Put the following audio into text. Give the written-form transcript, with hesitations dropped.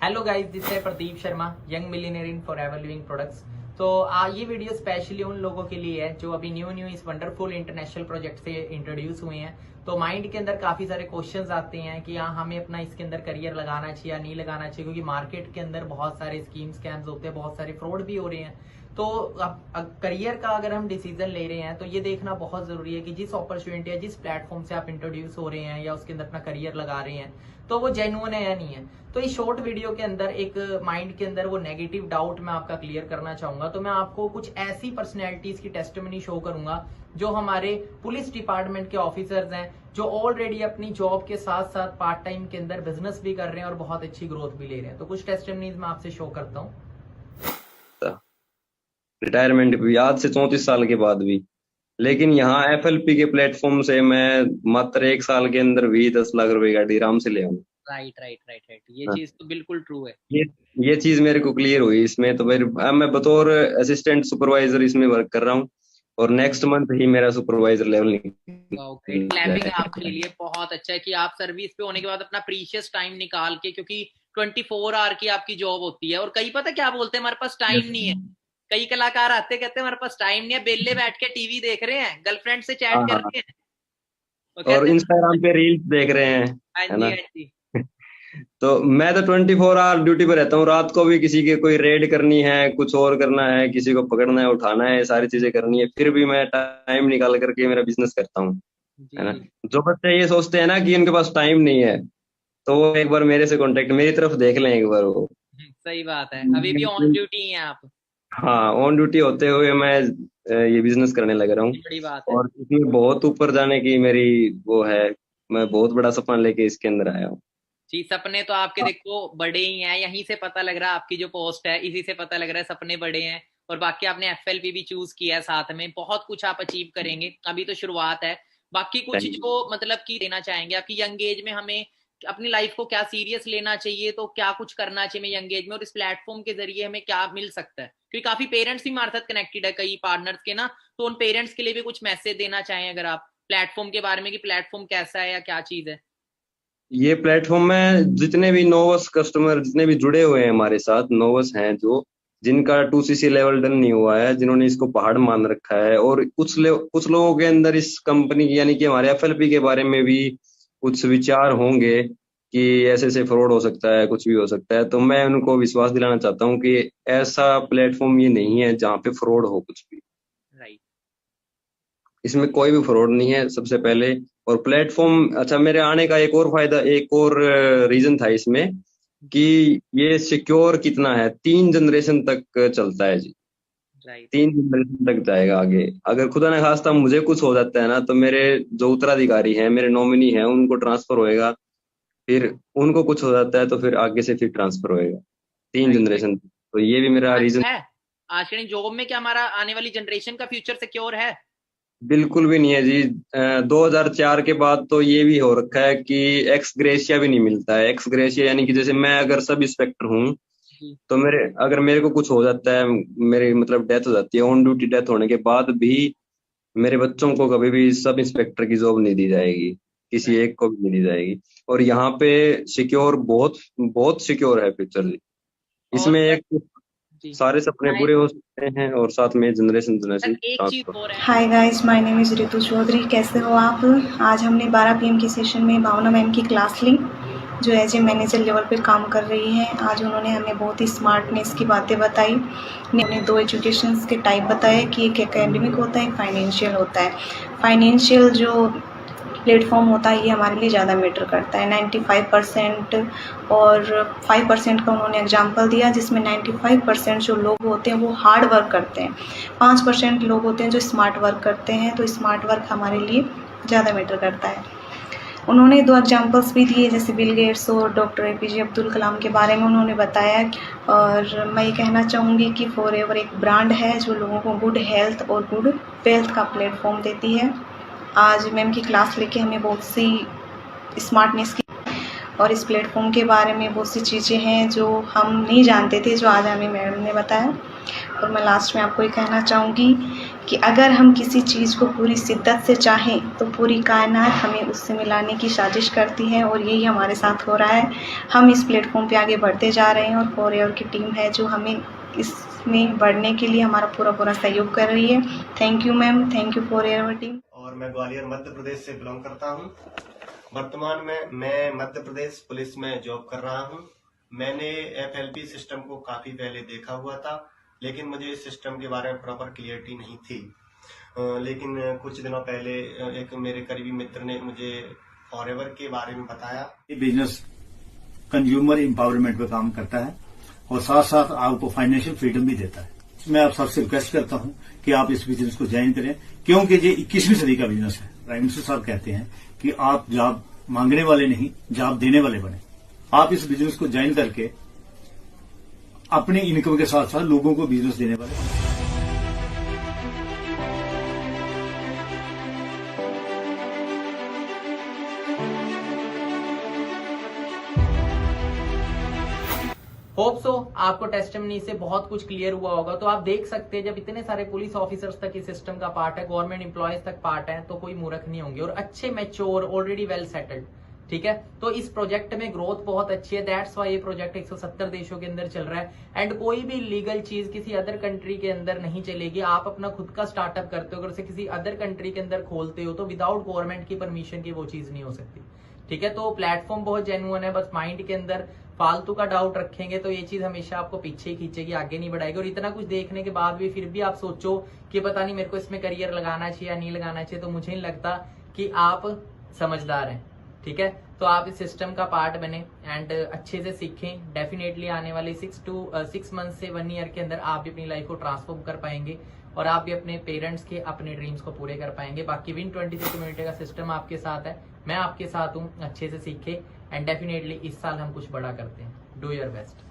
Hello guys, this है Pradeep Sharma, young millionaire इन forever living products. तो ये वीडियो स्पेशली उन लोगों के लिए है जो अभी न्यू इस वंडरफुल इंटरनेशनल प्रोजेक्ट से इंट्रोड्यूस हुए हैं। तो माइंड के अंदर काफी सारे क्वेश्चंस आते हैं कि हाँ, हमें अपना इसके अंदर करियर लगाना चाहिए या नहीं लगाना चाहिए, क्योंकि मार्केट के अंदर बहुत सारे स्कीम स्कैम्स होते हैं, बहुत सारे फ्रॉड भी हो रहे हैं। तो अब करियर का अगर हम डिसीजन ले रहे हैं तो ये देखना बहुत जरूरी है कि जिस अपॉर्चुनिटी या जिस प्लेटफॉर्म से आप इंट्रोड्यूस हो रहे हैं या उसके अंदर अपना करियर लगा रहे हैं तो वो जेन्युइन है या नहीं है। तो इस शॉर्ट वीडियो के अंदर एक माइंड के अंदर वो नेगेटिव डाउट मैं आपका क्लियर करना चाहूंगा। तो मैं आपको कुछ ऐसी पर्सनैलिटीज की टेस्टिमनी शो करूंगा जो हमारे पुलिस डिपार्टमेंट के ऑफिसर्स हैं, जो ऑलरेडी अपनी जॉब के साथ साथ पार्ट टाइम के अंदर बिजनेस भी कर रहे हैं और बहुत अच्छी ग्रोथ भी ले रहे हैं। तो कुछ टेस्टिमनीज मैं आपसे शो करता हूँ। रिटायरमेंट भी आज से 34 साल के बाद भी, लेकिन यहाँ एफएलपी के प्लेटफॉर्म से मैं मात्र 1 साल के अंदर भी 10 लाख रुपए गाड़ी आराम से ले आऊँ। राइट राइट राइट राइट, ये हाँ, चीज तो बिल्कुल ट्रू है। ये ये चीज मेरे को क्लियर हुई इसमें। तो फिर अब मैं बतौर असिस्टेंट सुपरवाइजर इसमें वर्क कर रहा हूँ और नेक्स्ट मंथ ही मेरा सुपरवाइजर लेवल ग्रेट, निकल क्लैपिंग आपके जाएगा। लिए। बहुत अच्छा है कि आप सर्विस पे होने के बाद अपना प्रीशियस टाइम निकाल के, क्योंकि 24 आवर की आपकी जॉब होती है और कई पता क्या बोलते हैं, हमारे पास टाइम नहीं है। कई कलाकार आते कहते हैं हमारे पास टाइम नहीं है, बेले बैठ के टीवी देख रहे हैं, गर्लफ्रेंड से हाँ चैट कर हाँ, रहे हैं। वो और कहते हैं इंस्टाग्राम पे रील्स देख रहे हैं, हाँ है जी ना। हाँ जी। तो मैं तो 24 आवर ड्यूटी पे रहता हूँ। रात को भी किसी की कोई रेड करनी है, कुछ और करना है, किसी को पकड़ना है, उठाना है, सारी चीजें करनी है, फिर भी मैं टाइम निकाल करके मेरा बिजनेस करता हूँ, है ना। जी जो बच्चे ये सोचते हैं ना कि इनके पास टाइम नहीं है, तो वो एक बार मेरे से कांटेक्ट मेरी तरफ देख लें एक बार वो। सही बात है, अभी भी ऑन ड्यूटी हैं आप। हाँ, ऑन ड्यूटी होते हुए मैं ये बिजनेस करने लग रहा हूँ। ये बड़ी बात है। और इसमें बहुत ऊपर जाने की मेरी वो है। मैं बहुत बड़ा सपना लेके इसके अंदर आया हूँ। जी, सपने तो आपके देखो बड़े ही हैं, यहीं से पता लग रहा है। आपकी जो पोस्ट है इसी से पता लग रहा है सपने बड़े हैं। और बाकी आपने एफएलपी भी चूज किया है, साथ में बहुत कुछ आप अचीव करेंगे, अभी तो शुरुआत है। बाकी कुछ थैंक जो मतलब कि देना चाहेंगे आपकी यंग एज में, हमें अपनी लाइफ को क्या सीरियस लेना चाहिए, तो क्या कुछ करना चाहिए यंग एज में, और इस प्लेटफॉर्म के जरिए हमें क्या मिल सकता है, क्योंकि काफी पेरेंट्स भी हमारे साथ कनेक्टेड है, कई पार्टनर्स के ना। तो उन पेरेंट्स के लिए भी कुछ मैसेज देना चाहें अगर आप प्लेटफॉर्म के बारे में, कि प्लेटफॉर्म कैसा है या क्या चीज है। ये प्लेटफॉर्म में जितने भी नोवस कस्टमर जितने भी जुड़े हुए हैं हमारे साथ, नोवस हैं जो जिनका 2सीसी लेवल डन नहीं हुआ है, जिन्होंने इसको पहाड़ मान रखा है, और कुछ लोगों के अंदर इस कंपनी की यानी कि हमारे एफएलपी के बारे में भी कुछ विचार होंगे कि ऐसे ऐसे फ्रॉड हो सकता है, कुछ भी हो सकता है। तो मैं उनको विश्वास दिलाना चाहता हूँ कि ऐसा प्लेटफॉर्म ये नहीं है जहाँ पे फ्रॉड हो कुछ भी। राइट। इसमें कोई भी फ्रॉड नहीं है, सबसे पहले। और प्लेटफॉर्म, अच्छा, मेरे आने का एक और फायदा, एक और रीजन था इसमें कि ये सिक्योर कितना है, 3 जनरेशन तक चलता है जी। राइट। 3 जनरेशन तक जाएगा आगे। अगर खुदा न खास्ता मुझे कुछ हो जाता है ना, तो मेरे जो उत्तराधिकारी हैं, मेरे नॉमिनी हैं, उनको ट्रांसफर होएगा। फिर उनको कुछ हो जाता है तो फिर आगे से फिर ट्रांसफर होएगा, तीन राइट राइट। जनरेशन तक। तो ये भी मेरा आज रीजन। है, आज के जॉब में क्या हमारा आने वाली जनरेशन का फ्यूचर सिक्योर है? बिल्कुल भी नहीं है जी। 2004 के बाद तो ये भी हो रखा है कि एक्स ग्रेशिया भी नहीं मिलता है। एक्स ग्रेशिया यानी कि जैसे मैं अगर सब इंस्पेक्टर हूँ, जी। तो मेरे को कुछ हो जाता है, मेरी मतलब डेथ हो जाती है, ऑन ड्यूटी डेथ होने के बाद भी मेरे बच्चों को कभी भी सब इंस्पेक्टर की जॉब नहीं दी जाएगी, किसी राइट। एक को भी नहीं दी जाएगी। और यहाँ पे सिक्योर, बहुत बहुत सिक्योर है फ्यूचर जी। और इसमें सर, एक जी सारे सपने मैं पूरे हो सकते हैं और साथ में जनरेशन सर जनरेशन एक चीज ट्रांसफर। और है। Hi guys, my name is Ritu Chaudhary. कैसे हो आप? आज हमने 12 पीएम की सेशन में भावना मैम की क्लास ली, जो एज ए मैनेजर लेवल पे काम कर रही हैं। आज उन्होंने हमें बहुत ही स्मार्टनेस की बातें बताई। उन्होंने 2 एजुकेशंस के टाइप बताए कि एक एकेडमिक होता है, एक फाइनेंशियल होता है। फाइनेंशियल जो प्लेटफॉर्म होता है ये हमारे लिए ज़्यादा मैटर करता है। 95% और 5% का उन्होंने एग्जांपल दिया, जिसमें 95% जो लोग होते हैं वो हार्ड वर्क करते हैं, 5% लोग होते हैं जो स्मार्ट वर्क करते हैं। तो स्मार्ट वर्क हमारे लिए ज़्यादा मैटर करता है। उन्होंने 2 एग्जांपल्स भी दिए, जैसे बिल गेट्स और डॉक्टर एपीजे अब्दुल कलाम के बारे में उन्होंने बताया। और मैं ये कहना चाहूँगी कि फॉरएवर एक ब्रांड है जो लोगों को गुड हेल्थ और गुड वेल्थ का प्लेटफॉर्म देती है। आज मैम की क्लास लेके हमें बहुत सी स्मार्टनेस की और इस प्लेटफॉर्म के बारे में बहुत सी चीज़ें हैं जो हम नहीं जानते थे, जो आज हमें मैडम ने बताया। और मैं लास्ट में आपको ये कहना चाहूँगी कि अगर हम किसी चीज़ को पूरी शिद्दत से चाहें तो पूरी कायनात हमें उससे मिलाने की साजिश करती है, और यही हमारे साथ हो रहा है। हम इस प्लेटफॉर्म पे आगे बढ़ते जा रहे हैं और फॉरएवर की टीम है जो हमें इसमें बढ़ने के लिए हमारा पूरा सहयोग कर रही है। Thank you ma'am, thank you forever team. और मैं ग्वालियर मध्य प्रदेश से बिलोंग करता हूँ। वर्तमान में मैं मध्य प्रदेश पुलिस में जॉब कर रहा हूँ। मैंने FLP सिस्टम को काफी पहले देखा हुआ था, लेकिन मुझे इस सिस्टम के बारे में प्रॉपर क्लियरिटी नहीं थी। लेकिन कुछ दिनों पहले एक मेरे करीबी मित्र ने मुझे फॉरएवर के बारे में बताया। ये बिजनेस कंज्यूमर एम्पावरमेंट पे काम करता है और साथ साथ आपको फाइनेंशियल फ्रीडम भी देता है। मैं आप सबसे रिक्वेस्ट करता हूं कि आप इस बिजनेस को ज्वाइन करें, क्योंकि ये 21वीं सदी का बिजनेस है। प्राइम मिनिस्टर साहब कहते हैं कि आप जॉब मांगने वाले नहीं, जॉब देने वाले बने। आप इस बिजनेस को ज्वाइन करके अपनी इनकम के साथ साथ लोगों को बिजनेस देने वाले बने। होप सो आपको टेस्टिमनी से बहुत कुछ क्लियर हुआ होगा। तो आप देख सकते हैं जब इतने सारे पुलिस ऑफिसर्स तक इस सिस्टम का पार्ट है, गवर्नमेंट एम्प्लॉयज तक पार्ट है, तो कोई मूर्ख नहीं होंगे और अच्छे मैच्योर ऑलरेडी वेल सेटल्ड। ठीक है, तो इस प्रोजेक्ट में ग्रोथ बहुत अच्छी है। दैट्स वाई ये प्रोजेक्ट 170 देशों के अंदर चल रहा है एंड कोई भी लीगल चीज किसी अदर कंट्री के अंदर नहीं चलेगी। आप अपना खुद का स्टार्टअप करते हो, अगर उसे किसी अदर कंट्री के अंदर खोलते हो तो विदाउट गवर्नमेंट की परमिशन की वो चीज नहीं हो सकती। ठीक है, तो प्लेटफॉर्म बहुत जेन्युइन है, बस माइंड के अंदर फालतू का डाउट रखेंगे तो ये चीज हमेशा आपको पीछे ही खींचेगी, आगे नहीं बढ़ाएगी। और इतना कुछ देखने के बाद भी फिर भी आप सोचो कि पता नहीं मेरे को इसमें करियर लगाना चाहिए या नहीं लगाना चाहिए, तो मुझे नहीं लगता कि आप समझदार हैं। ठीक है, तो आप इस सिस्टम का पार्ट बने एंड अच्छे से सीखें। डेफिनेटली आने वाले 6 मंथ से 1 ईयर के अंदर आप भी अपनी लाइफ को ट्रांसफॉर्म कर पाएंगे और आप भी अपने पेरेंट्स के अपने ड्रीम्स को पूरे कर पाएंगे। बाकी Win23 कम्युनिटी का सिस्टम आपके साथ है, मैं आपके साथ हूँ। अच्छे से सीखे एंड डेफिनेटली इस साल हम कुछ बड़ा करते हैं। Do your best.